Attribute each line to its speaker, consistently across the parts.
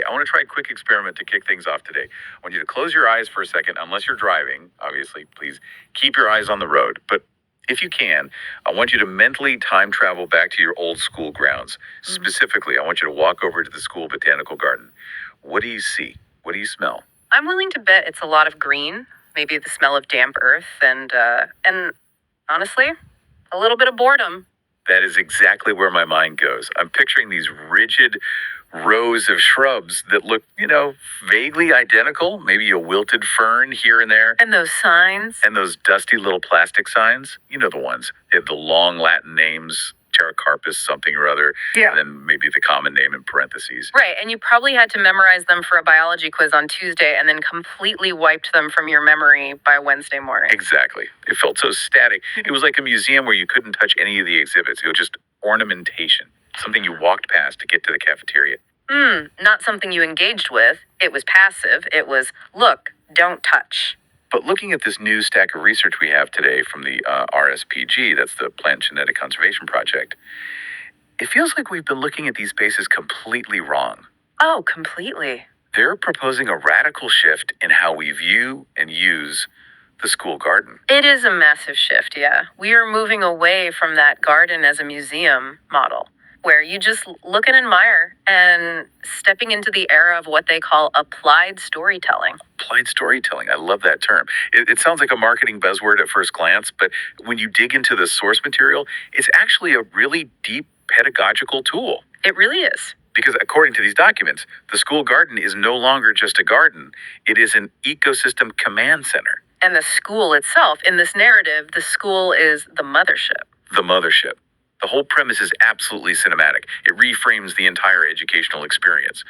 Speaker 1: I want to try a quick experiment to kick things off today. I want you to close your eyes for a second, unless you're driving. Obviously, please keep your eyes on the road. But if you can, I want you to mentally time travel back to your old school grounds. Specifically, I want you to walk over to the school botanical garden. What do you see? What do you smell?
Speaker 2: I'm willing to bet it's a lot of green, maybe the smell of damp earth, and honestly, a little bit of boredom.
Speaker 1: That is exactly where my mind goes. I'm picturing these rigid rows of shrubs that look, vaguely identical. Maybe a wilted fern here and there.
Speaker 2: And those signs.
Speaker 1: And those dusty little plastic signs. You know the ones. They have the long Latin names, Pterocarpus something or other.
Speaker 2: Yeah.
Speaker 1: And then maybe the common name in parentheses.
Speaker 2: Right, and you probably had to memorize them for a biology quiz on Tuesday and then completely wiped them from your memory by Wednesday morning.
Speaker 1: Exactly. It felt so static. It was like a museum where you couldn't touch any of the exhibits. It was just ornamentation. Something you walked past to get to the cafeteria.
Speaker 2: Not something you engaged with. It was passive. It was, look, don't touch.
Speaker 1: But looking at this new stack of research we have today from the RSPG, that's the Plant Genetic Conservation Project, it feels like we've been looking at these spaces completely wrong.
Speaker 2: Oh, completely.
Speaker 1: They're proposing a radical shift in how we view and use the school garden.
Speaker 2: It is a massive shift, yeah. We are moving away from that garden as a museum model, where you just look and admire, and stepping into the era of what they call applied storytelling.
Speaker 1: Applied storytelling. I love that term. It sounds like a marketing buzzword at first glance, but when you dig into the source material, it's actually a really deep pedagogical tool.
Speaker 2: It really is.
Speaker 1: Because according to these documents, the school garden is no longer just a garden. It is an ecosystem command center.
Speaker 2: And the school itself, in this narrative, the school is the mothership.
Speaker 1: The mothership. The whole premise is absolutely cinematic. It reframes the entire educational experience.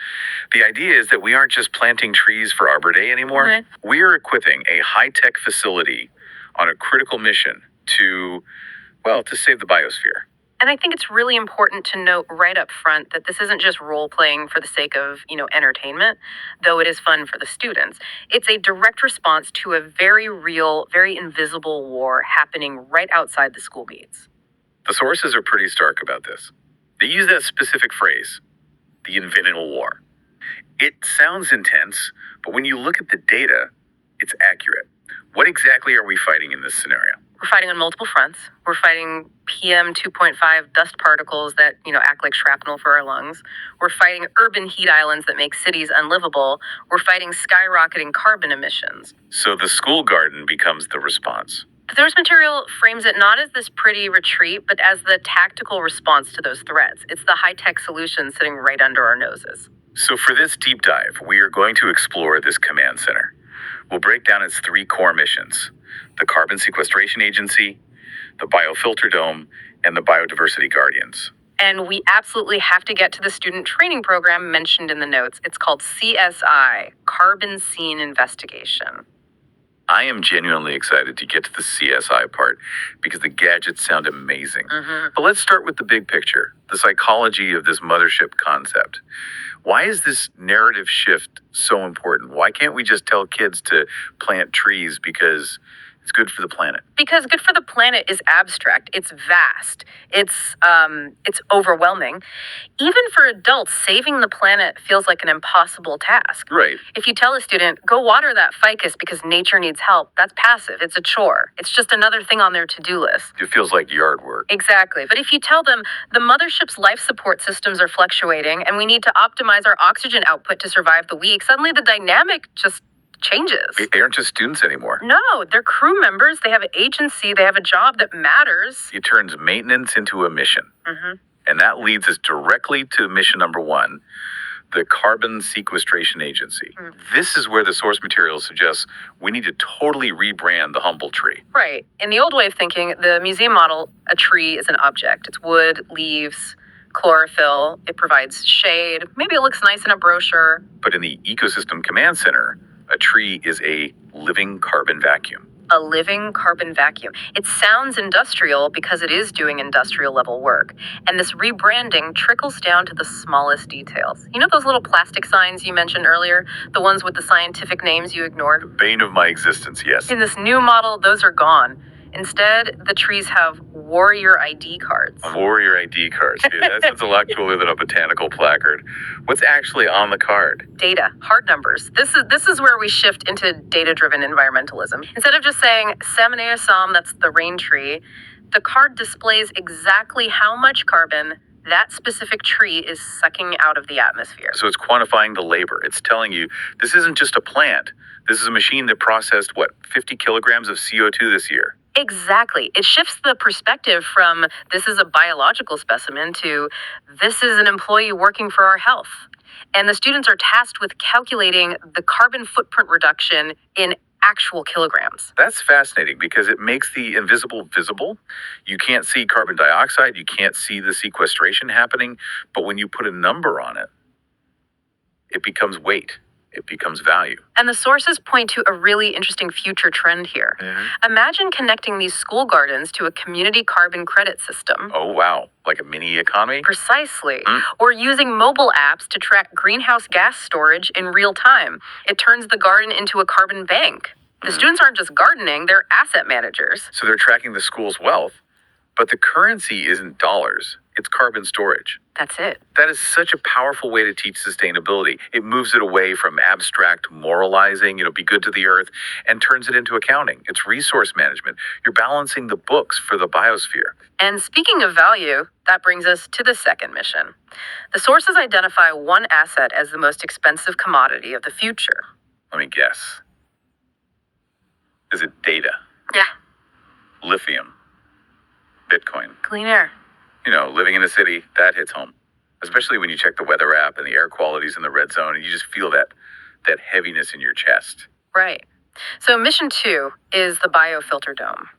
Speaker 1: The idea is that we aren't just planting trees for Arbor Day anymore.
Speaker 2: Right.
Speaker 1: We are equipping a high-tech facility on a critical mission to save the biosphere.
Speaker 2: And I think it's really important to note right up front that this isn't just role-playing for the sake of, entertainment, though it is fun for the students. It's a direct response to a very real, very invisible war happening right outside the school gates.
Speaker 1: The sources are pretty stark about this. They use that specific phrase, the Infinite War. It sounds intense, but when you look at the data, it's accurate. What exactly are we fighting in this scenario?
Speaker 2: We're fighting on multiple fronts. We're fighting PM 2.5 dust particles that, act like shrapnel for our lungs. We're fighting urban heat islands that make cities unlivable. We're fighting skyrocketing carbon emissions.
Speaker 1: So the school garden becomes the response.
Speaker 2: The source material frames it not as this pretty retreat, but as the tactical response to those threats. It's the high-tech solution sitting right under our noses.
Speaker 1: So for this deep dive, we are going to explore this command center. We'll break down its three core missions: the Carbon Sequestration Agency, the Biofilter Dome, and the Biodiversity Guardians.
Speaker 2: And we absolutely have to get to the student training program mentioned in the notes. It's called CSI, Carbon Scene Investigation.
Speaker 1: I am genuinely excited to get to the CSI part because the gadgets sound amazing. But let's start with the big picture, the psychology of this mothership concept. Why is this narrative shift so important? Why can't we just tell kids to plant trees because it's good for the planet?
Speaker 2: Because good for the planet is abstract. It's vast. It's overwhelming. Even for adults, saving the planet feels like an impossible task.
Speaker 1: Right.
Speaker 2: If you tell a student, go water that ficus because nature needs help, that's passive. It's a chore. It's just another thing on their to-do list.
Speaker 1: It feels like yard work.
Speaker 2: Exactly. But if you tell them the mothership's life support systems are fluctuating and we need to optimize our oxygen output to survive the week, suddenly the dynamic just changes.
Speaker 1: They aren't just students anymore.
Speaker 2: No, they're crew members. They have an agency. They have a job that matters.
Speaker 1: It turns maintenance into a mission. And that leads us directly to mission number one, the Carbon Sequestration Agency. This is where the source material suggests we need to totally rebrand the humble tree.
Speaker 2: Right. In the old way of thinking, the museum model, a tree is an object. It's wood, leaves, chlorophyll. It provides shade. Maybe it looks nice in a brochure.
Speaker 1: But in the Ecosystem Command Center, a tree is a living carbon vacuum.
Speaker 2: A living carbon vacuum. It sounds industrial because it is doing industrial level work. And this rebranding trickles down to the smallest details. You know those little plastic signs you mentioned earlier? The ones with the scientific names you ignored?
Speaker 1: Bane of my existence, yes.
Speaker 2: In this new model, those are gone. Instead, the trees have warrior ID cards.
Speaker 1: Warrior ID cards. Dude, that sounds a lot cooler than a botanical placard. What's actually on the card?
Speaker 2: Data, hard numbers. This is where we shift into data-driven environmentalism. Instead of just saying Salmonea Som, that's the rain tree, the card displays exactly how much carbon that specific tree is sucking out of the atmosphere.
Speaker 1: So it's quantifying the labor. It's telling you this isn't just a plant. This is a machine that processed, 50 kilograms of CO2 this year.
Speaker 2: Exactly. It shifts the perspective from this is a biological specimen to this is an employee working for our health. And the students are tasked with calculating the carbon footprint reduction in actual kilograms.
Speaker 1: That's fascinating because it makes the invisible visible. You can't see carbon dioxide, you can't see the sequestration happening, but when you put a number on it, it becomes weight. It becomes value.
Speaker 2: And the sources point to a really interesting future trend here. Imagine connecting these school gardens to a community carbon credit system.
Speaker 1: Oh, wow. Like a mini economy?
Speaker 2: Precisely. Or using mobile apps to track greenhouse gas storage in real time. It turns the garden into a carbon bank. The students aren't just gardening, they're asset managers.
Speaker 1: So they're tracking the school's wealth. But the currency isn't dollars, it's carbon storage.
Speaker 2: That's it.
Speaker 1: That is such a powerful way to teach sustainability. It moves it away from abstract moralizing, be good to the earth, and turns it into accounting. It's resource management. You're balancing the books for the biosphere.
Speaker 2: And speaking of value, that brings us to the second mission. The sources identify one asset as the most expensive commodity of the future.
Speaker 1: Let me guess. Is it data?
Speaker 2: Yeah.
Speaker 1: Lithium? Bitcoin?
Speaker 2: Clean air.
Speaker 1: Living in a city, that hits home. Especially when you check the weather app and the air quality's in the red zone and you just feel that heaviness in your chest.
Speaker 2: Right. So mission 2 is the biofilter dome.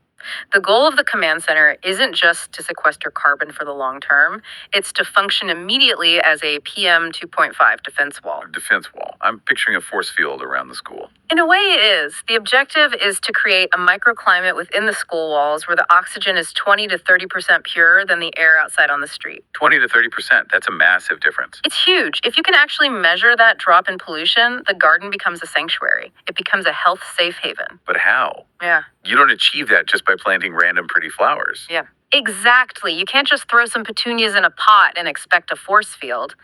Speaker 2: The goal of the command center isn't just to sequester carbon for the long term, it's to function immediately as a PM 2.5 defense wall.
Speaker 1: Defense wall. I'm picturing a force field around the school.
Speaker 2: In a way, it is. The objective is to create a microclimate within the school walls where the oxygen is 20 to 30% purer than the air outside on the street.
Speaker 1: 20 to 30%. That's a massive difference.
Speaker 2: It's huge. If you can actually measure that drop in pollution, the garden becomes a sanctuary. It becomes a health safe haven.
Speaker 1: But how?
Speaker 2: Yeah.
Speaker 1: You don't achieve that just by planting random pretty flowers.
Speaker 2: Yeah. Exactly. You can't just throw some petunias in a pot and expect a force field.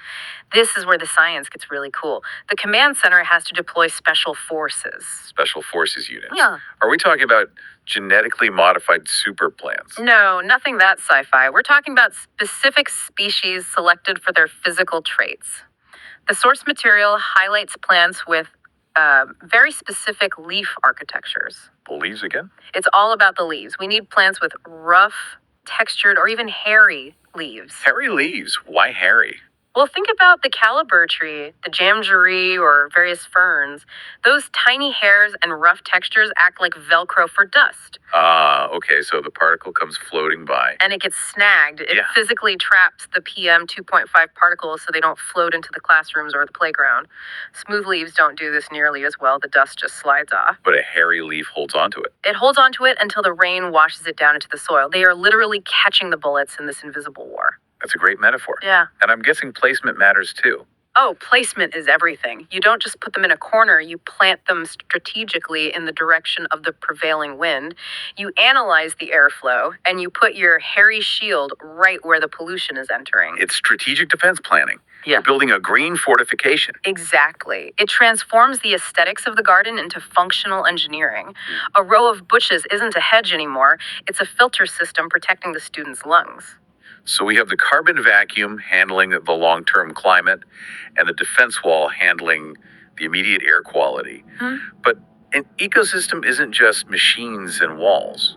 Speaker 2: This is where the science gets really cool. The command center has to deploy special forces.
Speaker 1: Special forces units.
Speaker 2: Yeah.
Speaker 1: Are we talking about genetically modified super plants?
Speaker 2: No, nothing that sci-fi. We're talking about specific species selected for their physical traits. The source material highlights plants with very specific leaf architectures.
Speaker 1: The leaves again?
Speaker 2: It's all about the leaves. We need plants with rough, textured, or even hairy leaves.
Speaker 1: Hairy leaves. Why hairy?
Speaker 2: Well, think about the caliber tree, the jamboree, or various ferns. Those tiny hairs and rough textures act like Velcro for dust.
Speaker 1: Okay, so the particle comes floating by.
Speaker 2: And it gets snagged. It
Speaker 1: Yeah.
Speaker 2: physically traps the PM 2.5 particles so they don't float into the classrooms or the playground. Smooth leaves don't do this nearly as well. The dust just slides off.
Speaker 1: But a hairy leaf holds onto it.
Speaker 2: It holds onto it until the rain washes it down into the soil. They are literally catching the bullets in this invisible war.
Speaker 1: That's a great metaphor.
Speaker 2: Yeah.
Speaker 1: And I'm guessing placement matters too.
Speaker 2: Oh, placement is everything. You don't just put them in a corner, you plant them strategically in the direction of the prevailing wind. You analyze the airflow, and you put your hairy shield right where the pollution is entering.
Speaker 1: It's strategic defense planning.
Speaker 2: Yeah.
Speaker 1: You're building a green fortification.
Speaker 2: Exactly. It transforms the aesthetics of the garden into functional engineering. A row of bushes isn't a hedge anymore, it's a filter system protecting the students' lungs.
Speaker 1: So we have the carbon vacuum handling the long-term climate and the defense wall handling the immediate air quality. But an ecosystem isn't just machines and walls.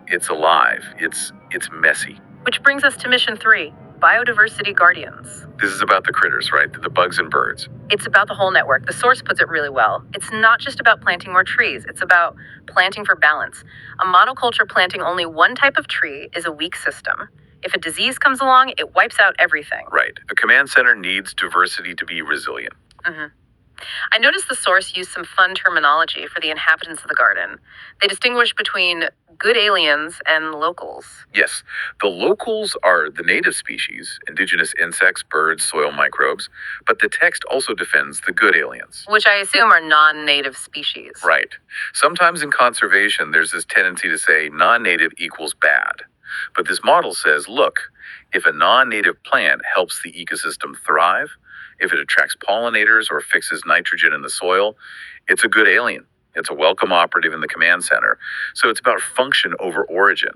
Speaker 1: It's alive. It's messy.
Speaker 2: Which brings us to mission 3, Biodiversity Guardians.
Speaker 1: This is about the critters, right? The bugs and birds.
Speaker 2: It's about the whole network. The source puts it really well. It's not just about planting more trees. It's about planting for balance. A monoculture planting only one type of tree is a weak system. If a disease comes along, it wipes out everything.
Speaker 1: Right. A command center needs diversity to be resilient.
Speaker 2: I noticed the source used some fun terminology for the inhabitants of the garden. They distinguish between good aliens and locals.
Speaker 1: Yes, the locals are the native species, indigenous insects, birds, soil microbes, but the text also defends the good aliens.
Speaker 2: Which I assume are non native species.
Speaker 1: Right. Sometimes in conservation, there's this tendency to say non-native equals bad. But this model says, look, if a non-native plant helps the ecosystem thrive, if it attracts pollinators or fixes nitrogen in the soil, it's a good alien. It's a welcome operative in the command center. So it's about function over origin.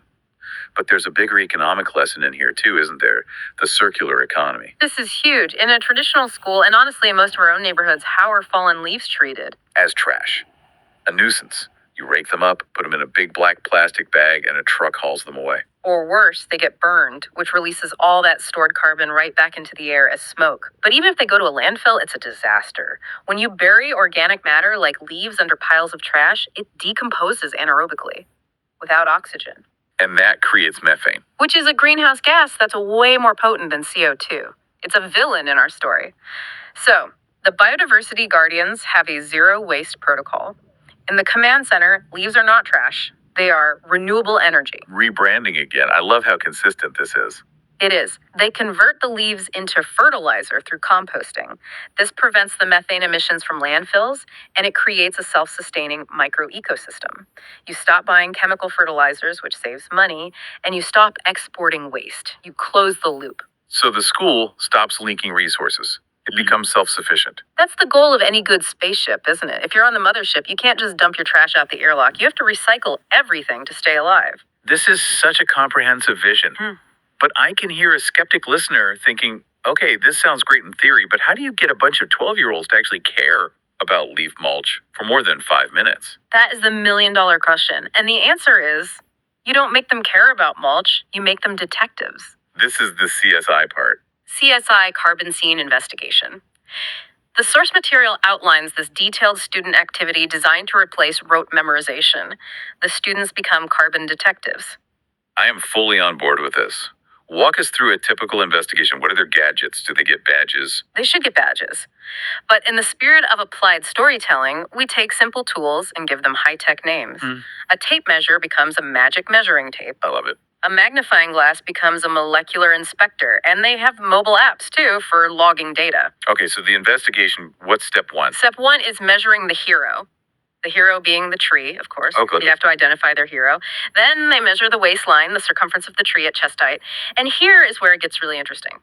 Speaker 1: But there's a bigger economic lesson in here too, isn't there? The circular economy.
Speaker 2: This is huge. In a traditional school, and honestly in most of our own neighborhoods, how are fallen leaves treated?
Speaker 1: As trash. A nuisance. You rake them up, put them in a big black plastic bag, and a truck hauls them away.
Speaker 2: Or worse, they get burned, which releases all that stored carbon right back into the air as smoke. But even if they go to a landfill, it's a disaster. When you bury organic matter like leaves under piles of trash, it decomposes anaerobically without oxygen.
Speaker 1: And that creates methane.
Speaker 2: Which is a greenhouse gas that's way more potent than CO2. It's a villain in our story. So, the biodiversity guardians have a zero waste protocol. In the command center, leaves are not trash. They are renewable energy.
Speaker 1: Rebranding again. I love how consistent this is.
Speaker 2: It is. They convert the leaves into fertilizer through composting. This prevents the methane emissions from landfills, and it creates a self-sustaining micro-ecosystem. You stop buying chemical fertilizers, which saves money, and you stop exporting waste. You close the loop.
Speaker 1: So the school stops leaking resources. It becomes self-sufficient.
Speaker 2: That's the goal of any good spaceship, isn't it? If you're on the mothership, you can't just dump your trash out the airlock. You have to recycle everything to stay alive.
Speaker 1: This is such a comprehensive vision. But I can hear a skeptic listener thinking, okay, this sounds great in theory, but how do you get a bunch of 12-year-olds to actually care about leaf mulch for more than 5 minutes?
Speaker 2: That is the million-dollar question. And the answer is, you don't make them care about mulch, you make them detectives.
Speaker 1: This is the CSI part.
Speaker 2: CSI carbon scene investigation. The source material outlines this detailed student activity designed to replace rote memorization. The students become carbon detectives.
Speaker 1: I am fully on board with this. Walk us through a typical investigation. What are their gadgets? Do they get badges?
Speaker 2: They should get badges. But in the spirit of applied storytelling, we take simple tools and give them high-tech names. A tape measure becomes a magic measuring tape.
Speaker 1: I love it.
Speaker 2: A magnifying glass becomes a molecular inspector, and they have mobile apps, too, for logging data.
Speaker 1: Okay, so the investigation, what's step one?
Speaker 2: Step one is measuring the hero. The hero being the tree, of course.
Speaker 1: Oh, good.
Speaker 2: You have to identify their hero. Then they measure the waistline, the circumference of the tree at chest height. And here is where it gets really interesting.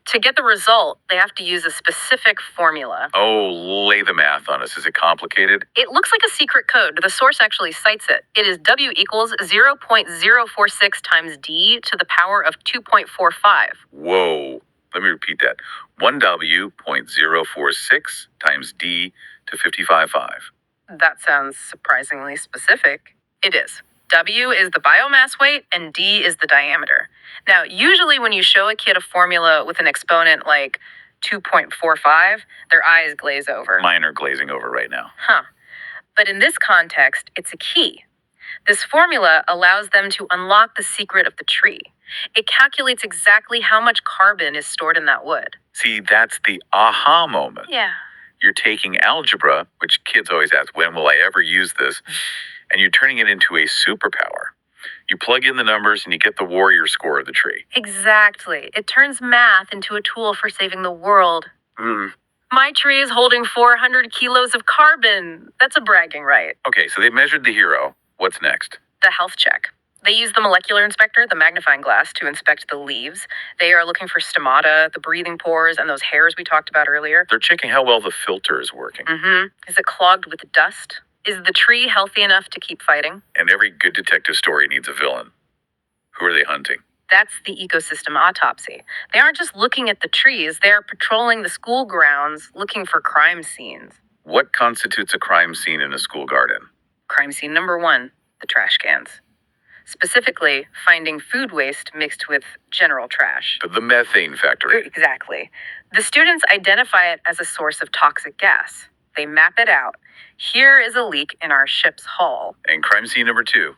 Speaker 2: To get the result, they have to use a specific formula.
Speaker 1: Oh, lay the math on us. Is it complicated?
Speaker 2: It looks like a secret code. The source actually cites it. It is W equals 0.046 times D to the power of 2.45.
Speaker 1: Whoa. Let me repeat that. 1W.046 times D to 55.5.
Speaker 2: That sounds surprisingly specific. It is. W is the biomass weight, and D is the diameter. Now, usually when you show a kid a formula with an exponent like 2.45, their eyes glaze over.
Speaker 1: Mine are glazing over right now.
Speaker 2: But in this context, it's a key. This formula allows them to unlock the secret of the tree. It calculates exactly how much carbon is stored in that wood.
Speaker 1: See, that's the aha moment.
Speaker 2: Yeah.
Speaker 1: You're taking algebra, which kids always ask, when will I ever use this? And you're turning it into a superpower. You plug in the numbers and you get the warrior score of the tree.
Speaker 2: Exactly. It turns math into a tool for saving the world. My tree is holding 400 kilos of carbon. That's a bragging right.
Speaker 1: Okay, so they measured the hero. What's next?
Speaker 2: The health check. They use the molecular inspector, the magnifying glass, to inspect the leaves. They are looking for stomata, the breathing pores, and those hairs we talked about earlier.
Speaker 1: They're checking how well the filter is working.
Speaker 2: Is it clogged with dust? Is the tree healthy enough to keep fighting?
Speaker 1: And every good detective story needs a villain. Who are they hunting?
Speaker 2: That's the ecosystem autopsy. They aren't just looking at the trees, they're patrolling the school grounds, looking for crime scenes.
Speaker 1: What constitutes a crime scene in a school garden?
Speaker 2: Crime scene number 1, the trash cans. Specifically, finding food waste mixed with general trash.
Speaker 1: The methane factory.
Speaker 2: Exactly. The students identify it as a source of toxic gas. They map it out. Here is a leak in our ship's hull.
Speaker 1: And crime scene number 2.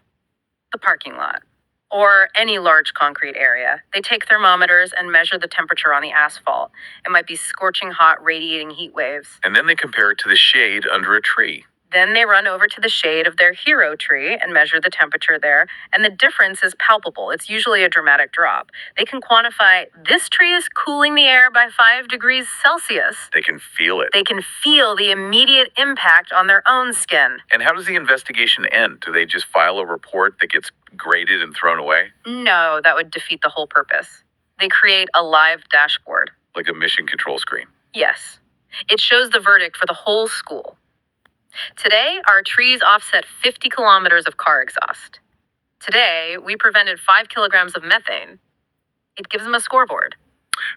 Speaker 2: The parking lot. or any large concrete area. They take thermometers and measure the temperature on the asphalt. It might be scorching hot, radiating heat waves.
Speaker 1: And then they compare it to the shade under a tree.
Speaker 2: Then they run over to the shade of their hero tree and measure the temperature there, and the difference is palpable. It's usually a dramatic drop. They can quantify this tree is cooling the air by 5 degrees Celsius.
Speaker 1: They can feel it.
Speaker 2: They can feel the immediate impact on their own skin.
Speaker 1: And how does the investigation end? Do they just file a report that gets graded and thrown away?
Speaker 2: No, that would defeat the whole purpose. They create a live dashboard.
Speaker 1: Like a mission control screen.
Speaker 2: Yes. It shows the verdict for the whole school. Today, our trees offset 50 kilometers of car exhaust. Today, we prevented 5 kilograms of methane. It gives them a scoreboard.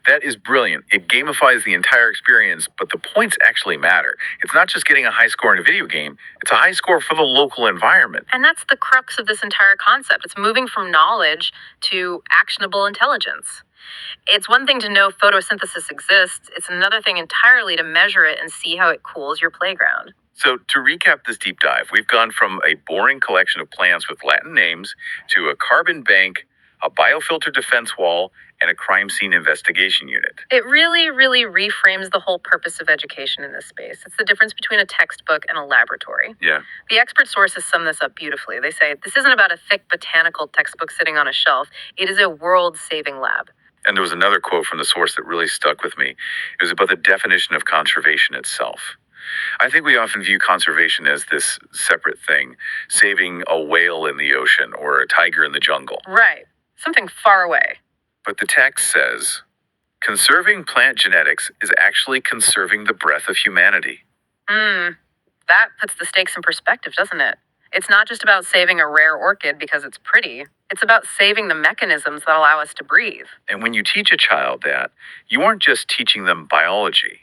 Speaker 1: That is brilliant. It gamifies the entire experience, but the points actually matter. It's not just getting a high score in a video game, it's a high score for the local environment.
Speaker 2: And that's the crux of this entire concept. It's moving from knowledge to actionable intelligence. It's one thing to know photosynthesis exists. It's another thing entirely to measure it and see how it cools your playground.
Speaker 1: So, to recap this deep dive, we've gone from a boring collection of plants with Latin names to a carbon bank, a biofilter defense wall, and a crime scene investigation unit.
Speaker 2: It really, really reframes the whole purpose of education in this space. It's the difference between a textbook and a laboratory.
Speaker 1: Yeah.
Speaker 2: The expert sources sum this up beautifully. They say, this isn't about a thick botanical textbook sitting on a shelf. It is a world-saving lab.
Speaker 1: And there was another quote from the source that really stuck with me. It was about the definition of conservation itself. I think we often view conservation as this separate thing, saving a whale in the ocean or a tiger in the jungle.
Speaker 2: Right. Something far away.
Speaker 1: But the text says, conserving plant genetics is actually conserving the breath of humanity.
Speaker 2: That puts the stakes in perspective, doesn't it? It's not just about saving a rare orchid because it's pretty. It's about saving the mechanisms that allow us to breathe.
Speaker 1: And when you teach a child that, you aren't just teaching them biology.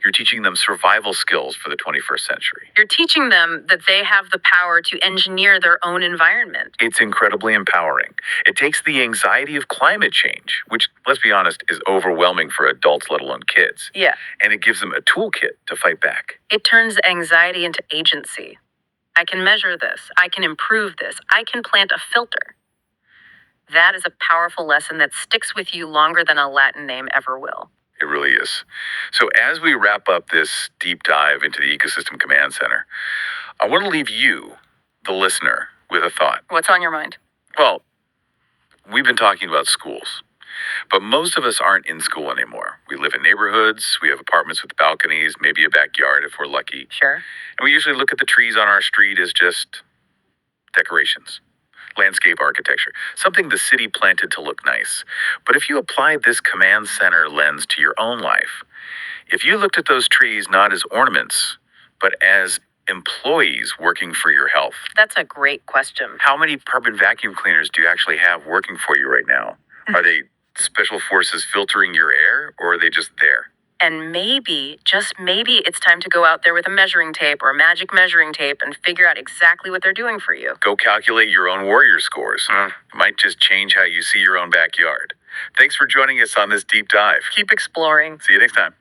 Speaker 1: You're teaching them survival skills for the 21st century.
Speaker 2: You're teaching them that they have the power to engineer their own environment.
Speaker 1: It's incredibly empowering. It takes the anxiety of climate change, which, let's be honest, is overwhelming for adults, let alone kids.
Speaker 2: Yeah.
Speaker 1: And it gives them a toolkit to fight back.
Speaker 2: It turns anxiety into agency. I can measure this. I can improve this. I can plant a filter. That is a powerful lesson that sticks with you longer than a Latin name ever will.
Speaker 1: It really is. So as we wrap up this deep dive into the Ecosystem Command Center, I want to leave you, the listener, with a thought.
Speaker 2: What's on your mind?
Speaker 1: Well, we've been talking about schools, but most of us aren't in school anymore. We live in neighborhoods, we have apartments with balconies, maybe a backyard if we're lucky.
Speaker 2: Sure.
Speaker 1: And we usually look at the trees on our street as just decorations. Landscape architecture, something the city planted to look nice. But if you apply this command center lens to your own life, if you looked at those trees not as ornaments, but as employees working for your health.
Speaker 2: That's a great question.
Speaker 1: How many carbon vacuum cleaners do you actually have working for you right now? Are they special forces filtering your air, or are they just there?
Speaker 2: And maybe, just maybe, it's time to go out there with a measuring tape or a magic measuring tape and figure out exactly what they're doing for you.
Speaker 1: Go calculate your own warrior scores. It might just change how you see your own backyard. Thanks for joining us on this deep dive.
Speaker 2: Keep exploring.
Speaker 1: See you next time.